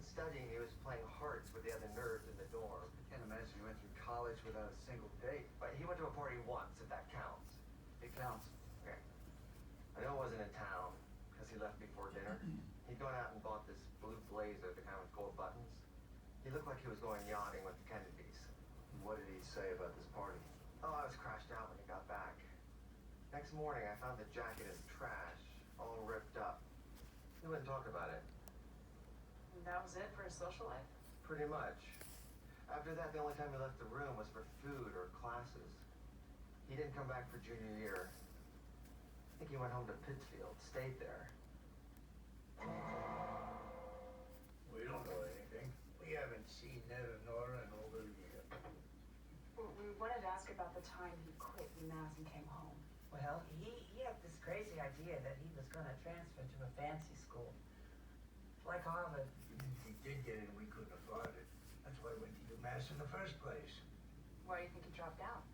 studying, he was playing hearts with the other nerds in the dorm. I can't imagine he went through college without a single date. But he went to a party once, if that counts. It counts. Okay. I know it wasn't in town, because he left before dinner. He'd gone out and bought this blue blazer, the kind with gold buttons. He looked like he was going yachting with the Kennedys. What did he say about this party? Oh, I was crashed out when he got back. Next morning, I found the jacket in trash, all ripped up. He wouldn't talk about it. And that was it for his social life? Pretty much. After that, the only time he left the room was for food or classes. He didn't come back for junior year. I think he went home to Pittsfield, stayed there. We don't know anything. We haven't seen Ned or Nora in over a year. We wanted to ask about the time he quit UMass and came home. Well, he had this crazy idea that he was going to transfer to a fancy school, like Harvard. Even if he did get in, we couldn't afford it. That's why he went to UMass in the first place. Why do you think he dropped out?